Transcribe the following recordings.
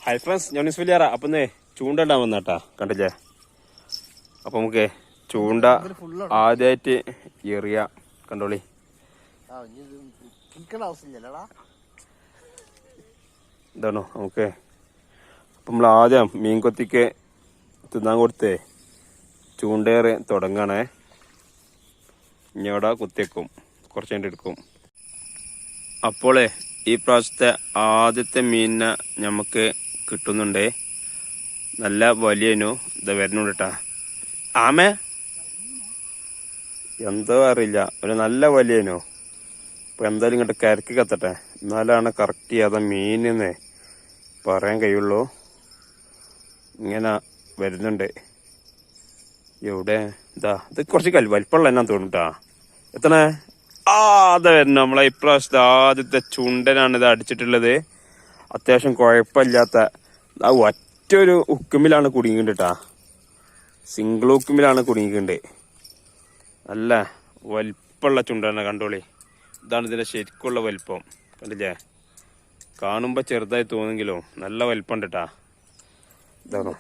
Hi friends, ഞാൻ വലിയാറ. അപ്പം ചൂണ്ട വന്നാട്ടാ, കണ്ടില്ലേ? അപ്പം നമുക്ക് ചൂണ്ട ആദ്യമായിട്ട് എറിയ കണ്ടോളി. എന്താണോ നമുക്ക് അപ്പം നമ്മൾ ആദ്യം മീൻ കൊത്തിക്ക് തിന്നാൻ കൊടുത്തേ ചൂണ്ടേറ് തുടങ്ങണേ. ഇഞ്ഞോടെ കുത്തിയേക്കും, കുറച്ച് കഴിഞ്ഞിട്ട് എടുക്കും. അപ്പോൾ ഈ പ്രാവശ്യത്തെ ആദ്യത്തെ മീനിനെ നമുക്ക് കിട്ടുന്നുണ്ടേ. നല്ല വലിയനു ഇതാ വരുന്നുണ്ട് കേട്ടാ. ആമേ എന്തോ അറിയില്ല, ഒരു നല്ല വലിയനു. ഇപ്പൊ എന്തായാലും ഇങ്ങോട്ട് കരക്ക് കത്തട്ടെ, എന്നാലാണ് കറക്റ്റ് ചെയ്യാതെ മീനെന്ന് പറയാൻ കഴിയുള്ളൂ. ഇങ്ങനെ വരുന്നുണ്ട്. എവിടെ ഇതാ, ഇത് കുറച്ച് വലിപ്പമുള്ള എന്നാ തോന്നുട്ടാ. എത്തണേ അതെ വരുന്നു. നമ്മളെ ഇപ്രാവശ്യത്തെ ആദ്യത്തെ ചുണ്ടനാണ് ഇത് അടിച്ചിട്ടുള്ളത്. അത്യാവശ്യം കുഴപ്പമില്ലാത്ത ഒറ്റൊരു ഉക്കുമ്പിലാണ് കുടുങ്ങിണ്ടിട്ടാ. സിംഗിൾ ഉക്കുമ്പിലാണ് കുടുങ്ങിയിട്ടുണ്ട്. നല്ല വലിപ്പമുള്ള ചുണ്ടന കണ്ടോളി. ഇതാണ് ഇതിന്റെ ശരിക്കുള്ള വലിപ്പം. കണ്ടില്ലേ? കാണുമ്പോ ചെറുതായി തോന്നെങ്കിലും നല്ല വലിപ്പം കേട്ടാ. ഇതാണോ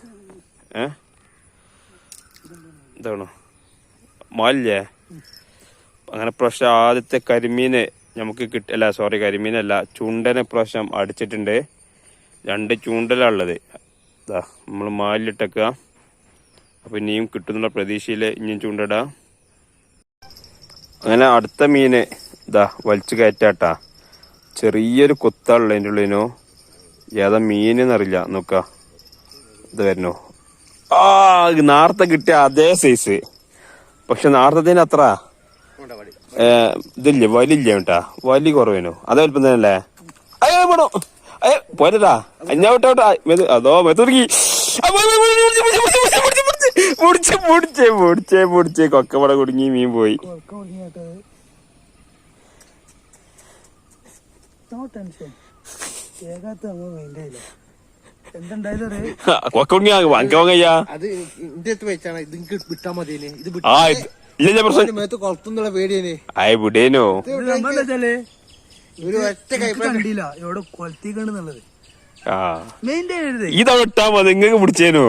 ഇതാണോ മാലില്ലേ? അങ്ങനെ പ്രാവശ്യം ആദ്യത്തെ കരിമീന് നമുക്ക് കിട്ടില്ല. സോറി, കരിമീനല്ല, ചൂണ്ടനെ പ്രാവശ്യം അടിച്ചിട്ടുണ്ട്. 2 ചൂണ്ടലുള്ളത്. ഇതാ നമ്മൾ മാലിലിട്ടേക്കുക. അപ്പൊ ഇനിയും കിട്ടുന്നുള്ള പ്രതീക്ഷയില് ഇനിയും ചൂണ്ടിടാം. അങ്ങനെ അടുത്ത മീന് ഇതാ വലിച്ചു കയറ്റാട്ടാ. ചെറിയൊരു കൊത്താളുള്ള അതിൻ്റെ ഉള്ളിനോ. ഏതാ മീനെന്നറിയില്ല, നോക്ക. ഇത് വരുന്നോ. നേരത്തെ കിട്ടിയ അതേ സൈസ്, പക്ഷെ നേരത്തെ അത്ര ഇതില്ല, വലില്ല കേട്ടാ. വലി കുറവേനു. അതേ വലിപ്പം തന്നെയല്ലേ? അയ്യോ വേണോ, അയ്യോ പോരട്ടാ. അഞ്ഞാവിട്ടോട്ടാ. അതോ മെത്തുടങ്ങി മുടിച്ചേ കൊക്കപ്പട കുടുങ്ങി മീൻ പോയി. കൊക്ക കുടുങ്ങിയാ വാങ്ങിക്കാൻ വാങ്ങയ്യാ. ഇല്ല പ്രശ്നം വിടേനോ. ഇതവിടെ ഇട്ടാ മതി, ഇങ്ങക്ക് പിടിച്ചേനോ.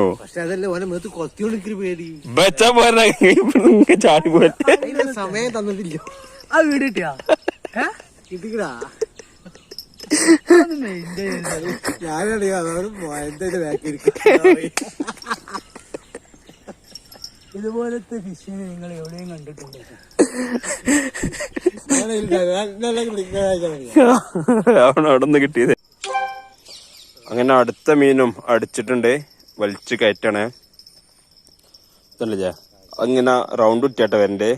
വെച്ചാ പോരാ, ചാടി പോലെ സമയം തന്നിട്ടില്ല. ആ വീട് കിട്ടിയാ ഞാനറിയാം. അതോട് ഇതുപോലത്തെ ഫിഷിനെ നിങ്ങൾ എവിടെയും കണ്ടിട്ടുണ്ടോ? അവിടെ നിന്ന് കിട്ടിയത്. അങ്ങനെ അടുത്ത മീനും അടിച്ചിട്ടുണ്ട്. വലിച്ചു കയറ്റണേ. ഇതല്ലേ അങ്ങനെ റൗണ്ട് ഇട്ടാട്ടെ വരണ്ടേ.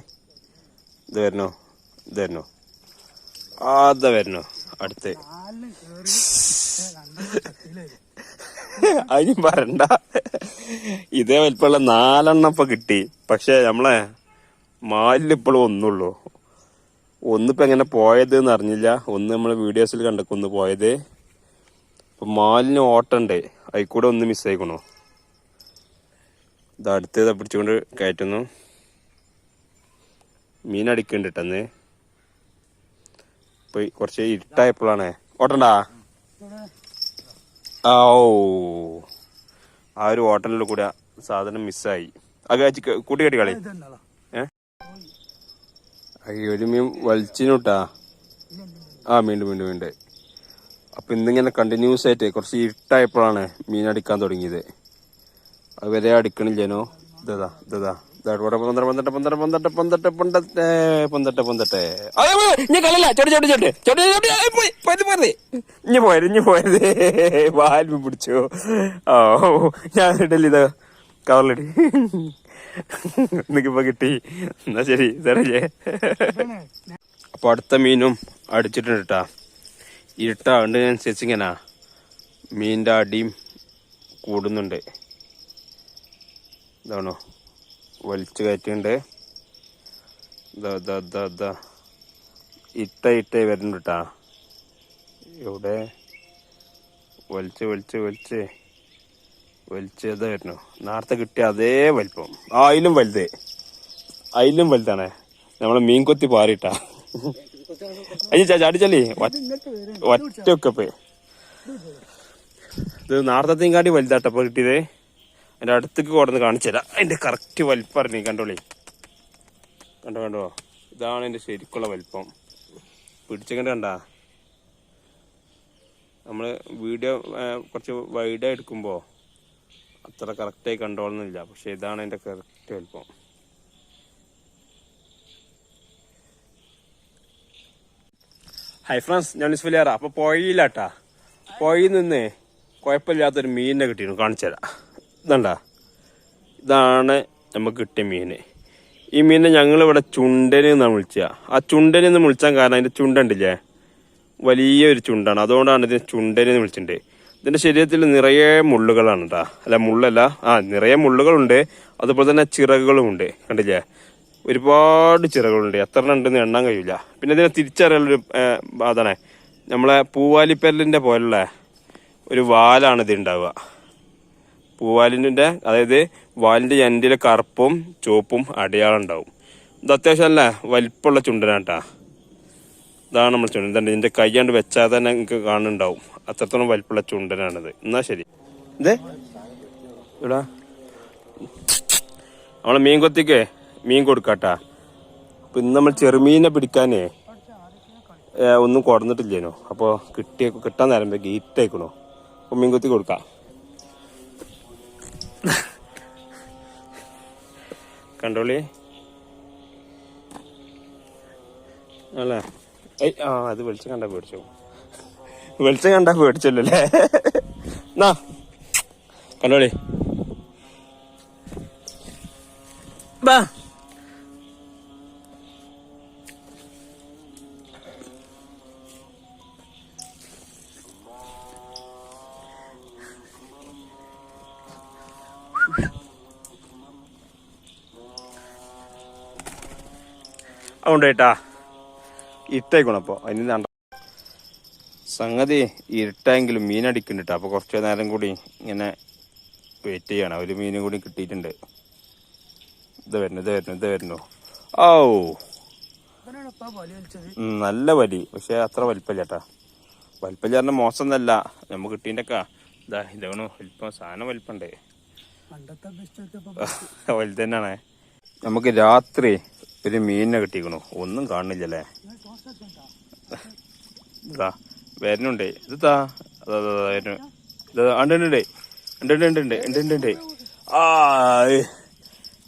ഇത് വരണോ, ഇത് വരണോ, അതാ വരണോ അടുത്ത്. അതിനും പറയണ്ട. ഇതേ വലിപ്പമുള്ള 4 ഇപ്പൊ കിട്ടി. പക്ഷെ നമ്മളെ മാലിലിപ്പോഴും ഒന്നുള്ളൂ. ഒന്നിപ്പോ എങ്ങനെ പോയത് എന്ന് അറിഞ്ഞില്ല. ഒന്ന് നമ്മള് വീഡിയോസിൽ കണ്ടൊന്ന് പോയത്. ഇപ്പൊ മാലിന് ഓട്ടണ്ടേ, അതിൽക്കൂടെ ഒന്ന് മിസ്സായിക്കണോ. ഇത് അടുത്ത് പിടിച്ചുകൊണ്ട് കയറ്റുന്നു. മീൻ അടിക്കണ്ടിട്ടെന്ന്. ഇപ്പൊ കുറച്ച് ഇരുട്ടായപ്പോഴാണ്. ഓട്ടണ്ടാ. ആ ഒരു ഹോട്ടലിൽ കൂടെ സാധനം മിസ്സായി. കൂട്ടി കെട്ടി കളി. ഒരു മീൻ വലിച്ചിനുട്ടാ. വീണ്ടും. അപ്പൊ ഇന്നിങ്ങനെ കണ്ടിന്യൂസ് ആയിട്ട് കുറച്ച് ഇരുട്ടായപ്പോഴാണ് മീൻ അടിക്കാൻ തുടങ്ങിയത്. അതുവരെ അടിക്കണില്ലേനോ. വാൽമ പിടിച്ചോ. ഞാൻ ഇടല്ലേ ഇതാ കവറിലടി. എനിക്കിപ്പോ കിട്ടി. എന്നാ ശരി സാറല്ലേ. അപ്പൊ അടുത്ത മീനും അടിച്ചിട്ടുണ്ട് കേട്ടാ. ഇരുട്ടാണ്ടനുസരിച്ച് ഇങ്ങനെ മീനിന്റെ അടിയും കൂടുന്നുണ്ട്. ഇതാണോ വലിച്ചു കയറ്റുണ്ട്. ഇട്ട വരുന്നുണ്ട് കേട്ടാ. ഇവിടെ വലിച്ച് ഇതാ വരുന്നു. നേരത്തെ കിട്ടിയ അതേ വലിപ്പം. അതിലും വലുതാണ്. നമ്മളെ മീൻ കൊത്തി പാറിട്ടാ. ചാടിച്ചല്ലേ ഒറ്റ ഒക്കപ്പ്. ഇത് നാർത്തത്തെയും കാട്ടി വലുതാട്ടപ്പോൾ കിട്ടിയത്. അതിൻ്റെ അടുത്തേക്ക് കൊടുന്ന് കാണിച്ചു തരാം. അതിൻ്റെ കറക്റ്റ് വലിപ്പം അറിഞ്ഞു കണ്ടോളി. കണ്ടോ ഇതാണ് എൻ്റെ ശരിക്കുള്ള വലിപ്പം. പിടിച്ചങ്ങണ്ട് കണ്ട. നമ്മൾ വീഡിയോ കുറച്ച് വൈഡായി എടുക്കുമ്പോൾ അത്ര കറക്റ്റായി കണ്ടോളുന്നില്ല. പക്ഷെ ഇതാണ് എൻ്റെ കറക്റ്റ് വലിപ്പം. ഹായ് ഫ്രണ്ട്സ്, ഞാൻ ഇസ്ഫലിയാറ. അപ്പോൾ പുഴയിലാട്ടാ. പുഴയിൽ നിന്ന് കുഴപ്പമില്ലാത്തൊരു മീനിനെ കിട്ടിയിരുന്നു. കാണിച്ചു തരാം. ഇതാണ് നമുക്ക് കിട്ടിയ മീൻ. ഈ മീനിനെ ഞങ്ങളിവിടെ ചുണ്ടന് എന്നാണ് വിളിക്കുക. ആ ചുണ്ടന് എന്ന് വിളിച്ചാൽ കാരണം അതിൻ്റെ ചുണ്ടുണ്ടില്ലേ, വലിയൊരു ചുണ്ടാണ്. അതുകൊണ്ടാണ് ഇതിന് ചുണ്ടന് എന്ന് വിളിച്ചിട്ടുണ്ട്. ഇതിൻ്റെ ശരീരത്തിൽ നിറയെ മുള്ളുകളാണ് കേട്ടോ. അല്ല മുള്ളല്ല, നിറയെ മുള്ളുകളുണ്ട്. അതുപോലെ തന്നെ ചിറകുകളുമുണ്ട്. കണ്ടില്ലേ, ഒരുപാട് ചിറകുകളുണ്ട്. എത്ര ഉണ്ടെന്ന് എണ്ണാൻ കഴിയില്ല. പിന്നെ ഇതിനെ തിരിച്ചറിയാനുള്ളൊരു അതാണ്, നമ്മളെ പൂവാലിപ്പരലിൻ്റെ പോലുള്ള ഒരു വാലാണ് ഇത് ഉണ്ടാവുക. പൂവാലിൻ്റെ, അതായത് വാലിൻ്റെ എൻഡിലെ കറുപ്പും ചുവപ്പും അടയാളം ഉണ്ടാവും. ഇത് അത്യാവശ്യം നല്ല വലിപ്പമുള്ള ചുണ്ടനാട്ടാ. ഇതാണ് നമ്മൾ ചുണ്ടൻ. ഇതുണ്ട്, ഇതിൻ്റെ കൈയാണ്ട് വെച്ചാൽ തന്നെ നിങ്ങൾക്ക് കാണുന്നുണ്ടാവും. അത്രത്തോളം വലിപ്പമുള്ള ചുണ്ടനാണിത്. എന്നാ ശരി. ഇത് ഇവിടെ നമ്മളെ മീൻ കൊത്തിക്ക് മീൻ കൊടുക്കാട്ടാ. അപ്പം ഇന്ന് നമ്മൾ ചെറുമീനെ പിടിക്കാനേ ഒന്നും കൊടുന്നിട്ടില്ലേനോ. അപ്പോൾ കിട്ടാൻ നേരം ഗീറ്റേക്കണോ. അപ്പോൾ മീൻ കൊത്തി കൊടുക്കാം. കണ്ടോളി അല്ലേ. അത് വെളിച്ചം കണ്ടാ പേടിച്ചോ. വെളിച്ചം കണ്ടാ പേടിച്ചല്ലോ അല്ലേ. എന്നാ കണ്ടോളി. ബാ അതുകൊണ്ട് കേട്ടാ ഇരുട്ടായിക്കണം. അപ്പോൾ അതിന് വേണ്ട സംഗതി ഇരുട്ടായെങ്കിലും മീനടിക്കുന്നുണ്ട്. അപ്പോൾ കുറച്ച് നേരം കൂടി ഇങ്ങനെ വെയിറ്റ് ചെയ്യണം. ഒരു മീനും കൂടി കിട്ടിയിട്ടുണ്ട്. ഇത് വരുന്നു. ഓ നല്ല വലി, പക്ഷെ അത്ര വലിപ്പമില്ല കേട്ടാ. വലിപ്പമില്ല പറഞ്ഞാൽ മോശമൊന്നല്ല. നമുക്ക് കിട്ടീൻ്റെ ഒക്കെ ഇതാണോ വലിപ്പം. സാധനം വലിപ്പുണ്ട്, വലുത് തന്നെയാണേ. നമുക്ക് രാത്രി ഒരു മീനിനെ കിട്ടിക്കണു. ഒന്നും കാണുന്നില്ലല്ലേ. ഇതാ വരുന്നുണ്ട്. ഇതാ ഉണ്ട്.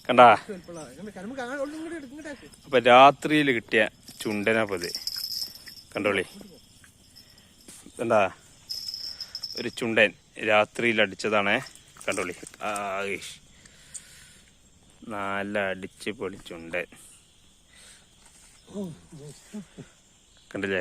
കണ്ടാ. അപ്പൊ രാത്രിയിൽ കിട്ടിയ ചുണ്ടനപ്പത് കണ്ടോളി. കണ്ടാ, ഒരു ചുണ്ടൻ രാത്രിയിൽ അടിച്ചതാണേ. കണ്ടോളി. നല്ല അടിച്ച് പൊളി ചുണ്ടൻ കണ്ടില്ലേ.